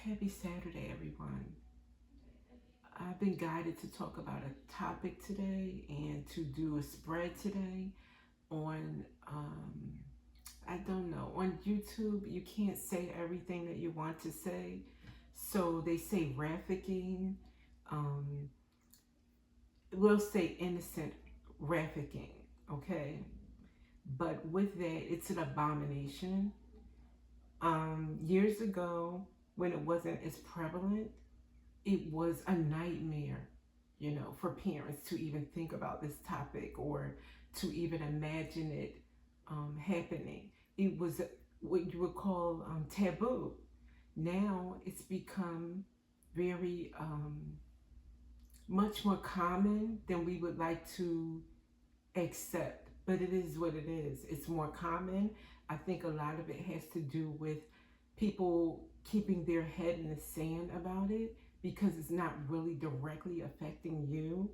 Happy Saturday, everyone. I've been guided to talk about a topic today and to do a spread today on, I don't know, on YouTube. You can't say everything that you want to say. So they say trafficking. Um, we'll say innocent trafficking, okay? But with that, it's an abomination. Years ago, when it wasn't as prevalent, it was a nightmare, for parents to even think about this topic or to even imagine it happening. It was what you would call taboo. Now it's become very much more common than we would like to accept, but it is what it is. It's more common. I think a lot of it has to do with people keeping their head in the sand about it because it's not really directly affecting you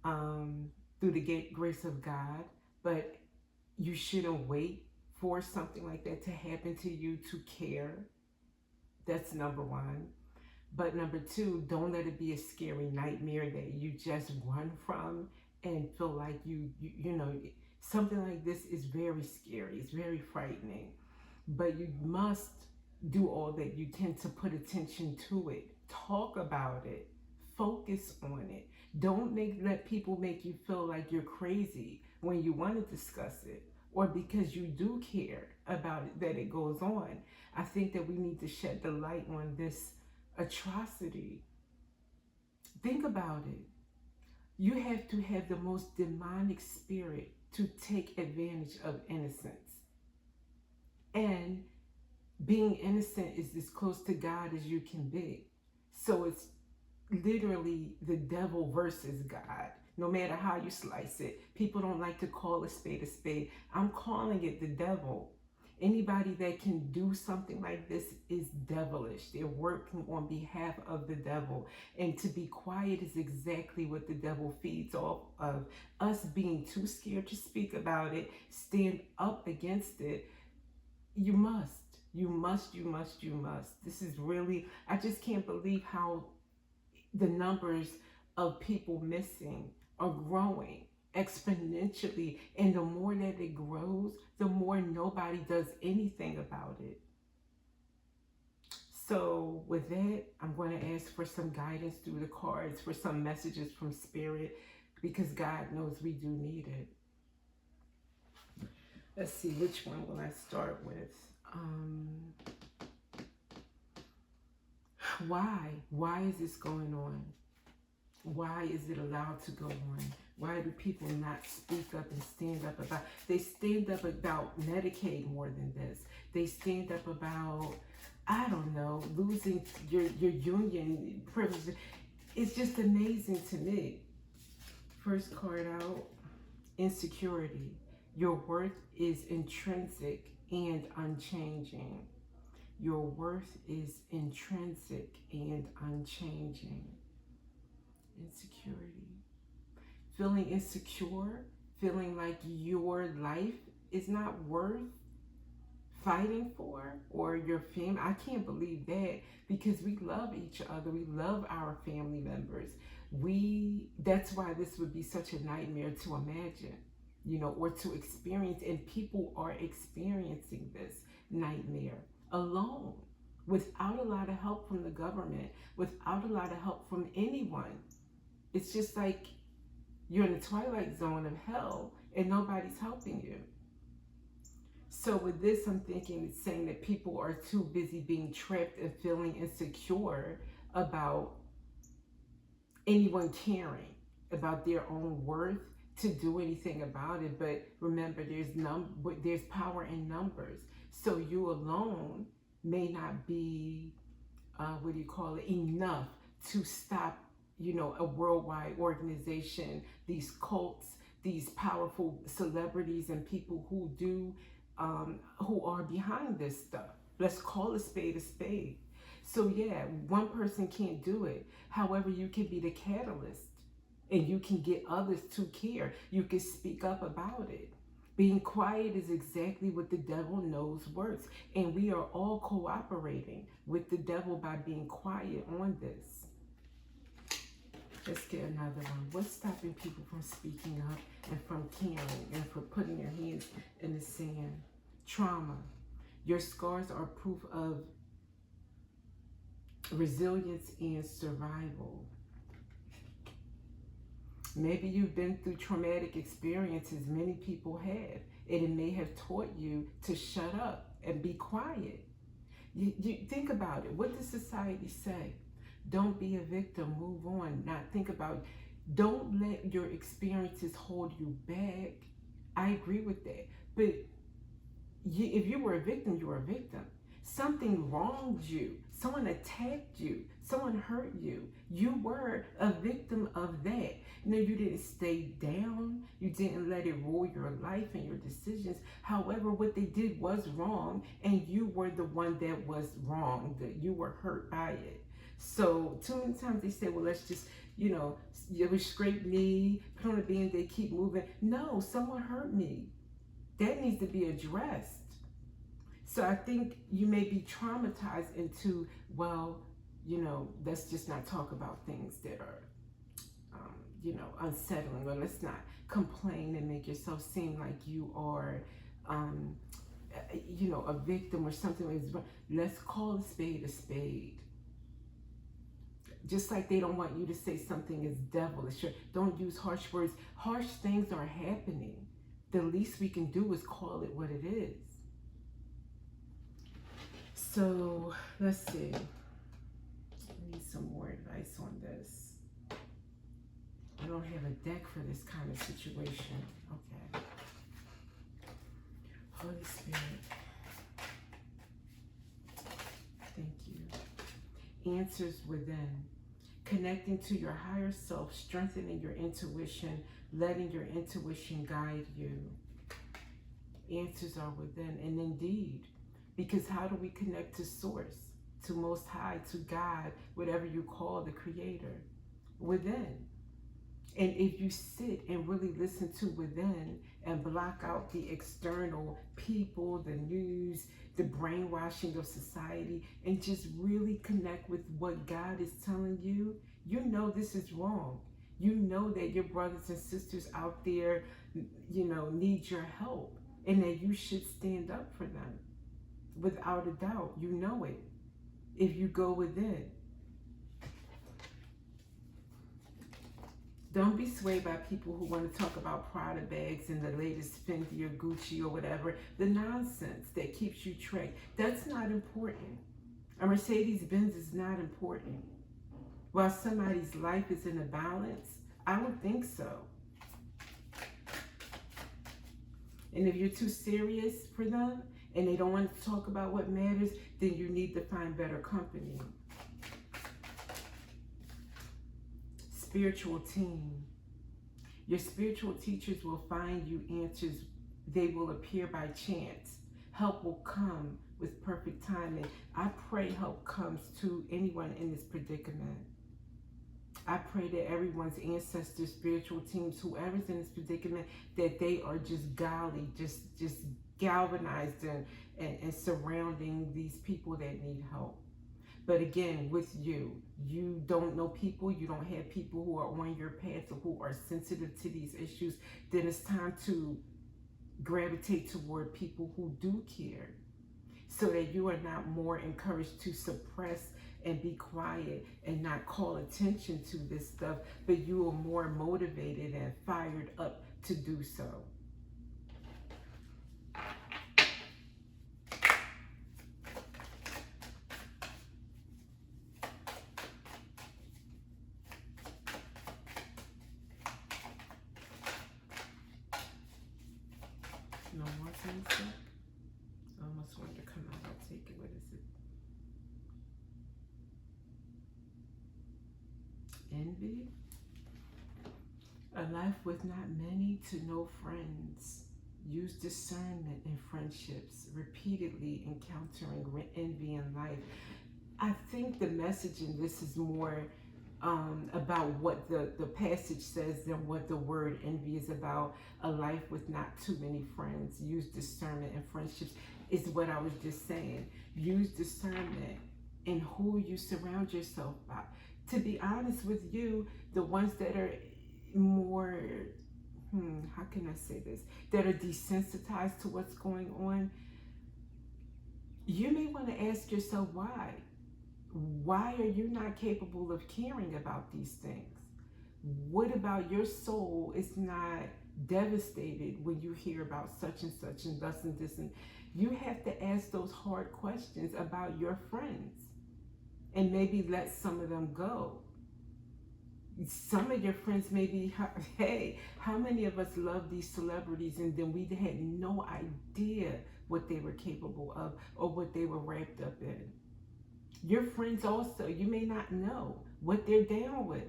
um, through the grace of God. But you shouldn't wait for something like that to happen to you to care. That's number one. But number two, don't let it be a scary nightmare that you just run from and feel like something like this is very scary. It's very frightening. But you must do all that you can to put attention to it. Talk about it. Focus on it. Don't let people make you feel like you're crazy when you want to discuss it or because you do care about it, that it goes on. I think that we need to shed the light on this atrocity. Think about it. You have to have the most demonic spirit to take advantage of innocence. And being innocent is as close to God as you can be. So it's literally the devil versus God, no matter how you slice it. People don't like to call a spade a spade. I'm calling it the devil. Anybody that can do something like this is devilish. They're working on behalf of the devil. And to be quiet is exactly what the devil feeds off of. Us being too scared to speak about it, stand up against it. You must. You must, you must, you must. This is really, I just can't believe how the numbers of people missing are growing exponentially, and the more that it grows, the more nobody does anything about it. So with that, I'm going to ask for some guidance through the cards, for some messages from spirit, because God knows we do need it. Let's see, which one will I start with? Why is this going on? Why is it allowed to go on? Why do people not speak up and stand up about? They stand up about Medicaid more than this. They stand up about, I don't know, losing your union privilege. It's just amazing to me. First card out, insecurity. Your worth is intrinsic and unchanging. Your worth is intrinsic and unchanging. Insecurity. Feeling insecure, feeling like your life is not worth fighting for, or your family. I can't believe that, because we love each other. We love our family members. That's why this would be such a nightmare to imagine, or to experience. And people are experiencing this nightmare alone, without a lot of help from the government, without a lot of help from anyone. It's just like you're in the twilight zone of hell and nobody's helping you. So with this, I'm thinking it's saying that people are too busy being trapped and feeling insecure about anyone caring about their own worth to do anything about it. But remember, there's power in numbers. So you alone may not be, enough to stop, a worldwide organization, these cults, these powerful celebrities and people who are behind this stuff. Let's call a spade a spade. So yeah, one person can't do it. However, you can be the catalyst and you can get others to care. You can speak up about it, Being quiet is exactly what the devil knows works. And we are all cooperating with the devil by being quiet on this. Let's get another one. What's stopping people from speaking up and from caring and from putting their hands in the sand? Trauma. Your scars are proof of resilience and survival. Maybe you've been through traumatic experiences. Many people have. And it may have taught you to shut up and be quiet. You think about it. What does society say? Don't be a victim. Move on. Not think about. Don't let your experiences hold you back. I agree with that. But if you were a victim, you were a victim. Something wronged you. Someone attacked you. Someone hurt you. You were a victim of that. No, you didn't stay down. You didn't let it rule your life and your decisions. However, what they did was wrong, and you were the one that was wrong, that you were hurt by it. So too many times they say, well, let's just, you would scrape knee, put on a band-aid, keep moving. No, someone hurt me. That needs to be addressed. So I think you may be traumatized into, well, let's just not talk about things that are, unsettling, or let's not complain and make yourself seem like you are, a victim or something like this. Let's call a spade a spade. Just like they don't want you to say something is devilish. Don't use harsh words. Harsh things are happening. The least we can do is call it what it is. So let's see. I need some more advice on this. I don't have a deck for this kind of situation. Okay. Holy Spirit. Thank you. Answers within. Connecting to your higher self, strengthening your intuition, letting your intuition guide you. Answers are within. And indeed, because how do we connect to Source, to Most High, to God, whatever you call the Creator? Within. And if you sit and really listen to within and block out the external people, the news, the brainwashing of society, and just really connect with what God is telling you, you know this is wrong. You know that your brothers and sisters out there, need your help, and that you should stand up for them. Without a doubt, you know it. If you go within. Don't be swayed by people who want to talk about Prada bags and the latest Fendi or Gucci or whatever. The nonsense that keeps you tracked. That's not important. A Mercedes-Benz is not important. While somebody's life is in a balance, I would think so. And if you're too serious for them and they don't want to talk about what matters, then you need to find better company. Spiritual team. Your spiritual teachers will find you answers. They will appear by chance. Help will come with perfect timing. I pray help comes to anyone in this predicament. I pray that everyone's ancestors, spiritual teams, whoever's in this predicament, that they are just golly, just galvanized and surrounding these people that need help. But again, with you don't know people, you don't have people who are on your path or who are sensitive to these issues, then it's time to gravitate toward people who do care, so that you are not more encouraged to suppress and be quiet and not call attention to this stuff, but you are more motivated and fired up to do so. No more things back? I almost wanted to come out. I'll take it. What is it? Envy? A life with not many to no friends. Use discernment in friendships, repeatedly encountering envy in life. I think the message in this is more about what the passage says and what the word envy is about. A life with not too many friends. Use discernment and friendships is what I was just saying. Use discernment in who you surround yourself by. To be honest with you, the ones that are more, how can I say this, that are desensitized to what's going on, you may want to ask yourself why. Why are you not capable of caring about these things? What about your soul is not devastated when you hear about such and thus and this? And you have to ask those hard questions about your friends and maybe let some of them go. Some of your friends may be, hey, how many of us love these celebrities and then we had no idea what they were capable of or what they were wrapped up in? Your friends also, you may not know what they're down with.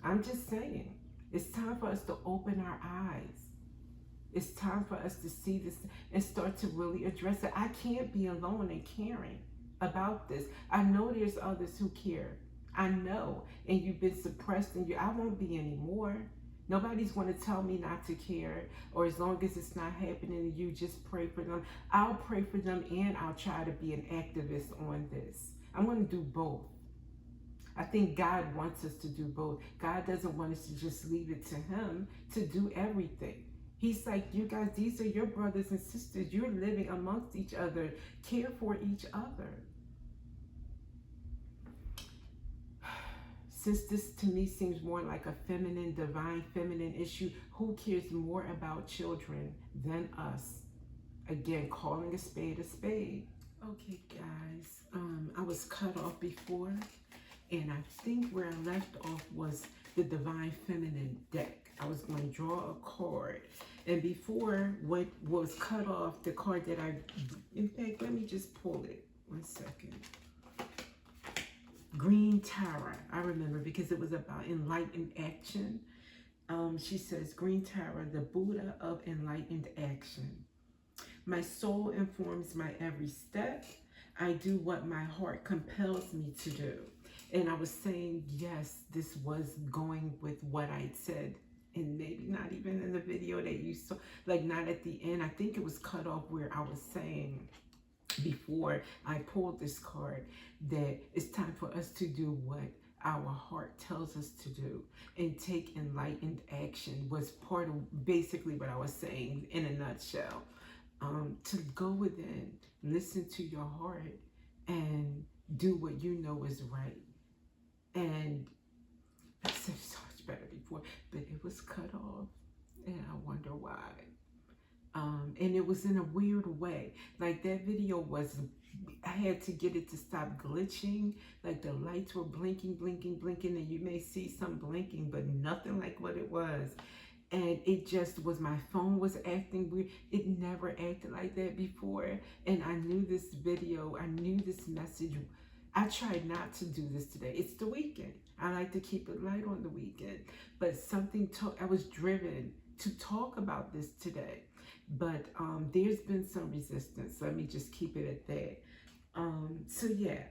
I'm just saying, it's time for us to open our eyes. It's time for us to see this and start to really address it. I can't be alone in caring about this. I know there's others who care. I know, and you've been suppressed, and I won't be anymore. Nobody's going to tell me not to care, or as long as it's not happening to you, just pray for them. I'll pray for them, and I'll try to be an activist on this. I'm going to do both. I think God wants us to do both. God doesn't want us to just leave it to him to do everything. He's like, you guys, these are your brothers and sisters. You're living amongst each other. Care for each other. Since this to me seems more like a feminine, divine feminine issue, who cares more about children than us? Again, calling a spade a spade. Okay, guys, I was cut off before, and I think where I left off was the divine feminine deck. I was going to draw a card, and before what was cut off, the card that in fact, let me just pull it. 1 second. Green Tower, I remember because it was about enlightened action. She says, Green Tower, the Buddha of enlightened action. My soul informs my every step. I do what my heart compels me to do. And I was saying, yes, this was going with what I said, and maybe not even in the video that you saw, like not at the end. I think it was cut off where I was saying, before I pulled this card, that it's time for us to do what our heart tells us to do and take enlightened action was part of basically what I was saying in a nutshell. To go within, listen to your heart, and do what you know is right. And I said so much better before, but it was cut off, and I wonder why. And it was in a weird way. Like that video was, I had to get it to stop glitching. Like the lights were blinking, blinking, blinking, and you may see some blinking, but nothing like what it was. And it just was, my phone was acting weird. It never acted like that before. And I knew this video, I knew this message. I tried not to do this today. It's the weekend. I like to keep it light on the weekend. But I was driven to talk about this today. But there's been some resistance. Let me just keep it at that. So yeah,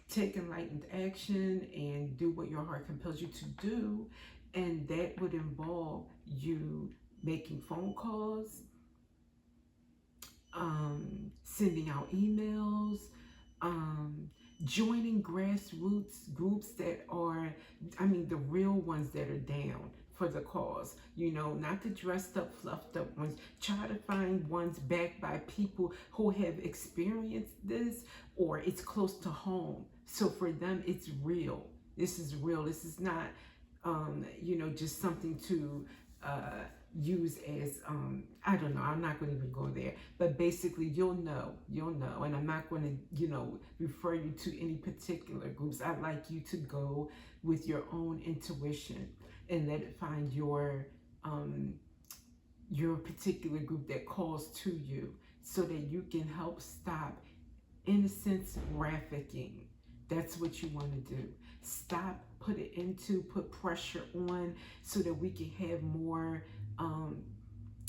take enlightened action and do what your heart compels you to do. And that would involve you making phone calls, sending out emails, joining grassroots groups that are, the real ones that are down for the cause, not the dressed up, fluffed up ones. Try to find ones backed by people who have experienced this, or it's close to home. So for them, it's real. This is real. This is not, just something to use as, I don't know, I'm not going to even go there, but basically you'll know, and I'm not going to, refer you to any particular groups. I'd like you to go with your own intuition and let it find your particular group that calls to you so that you can help stop innocence trafficking. That's what you want to do. Stop, put pressure on so that we can have more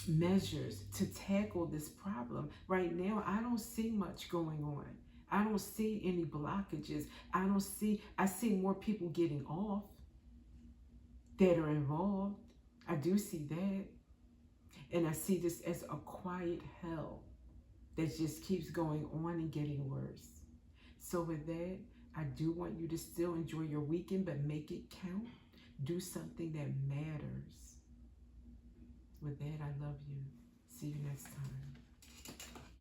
measures to tackle this problem. Right now, I don't see much going on. I don't see any blockages. I see more people getting off that are involved. I do see that. And I see this as a quiet hell that just keeps going on and getting worse. So with that, I do want you to still enjoy your weekend, but make it count. Do something that matters. With that, I love you. See you next time.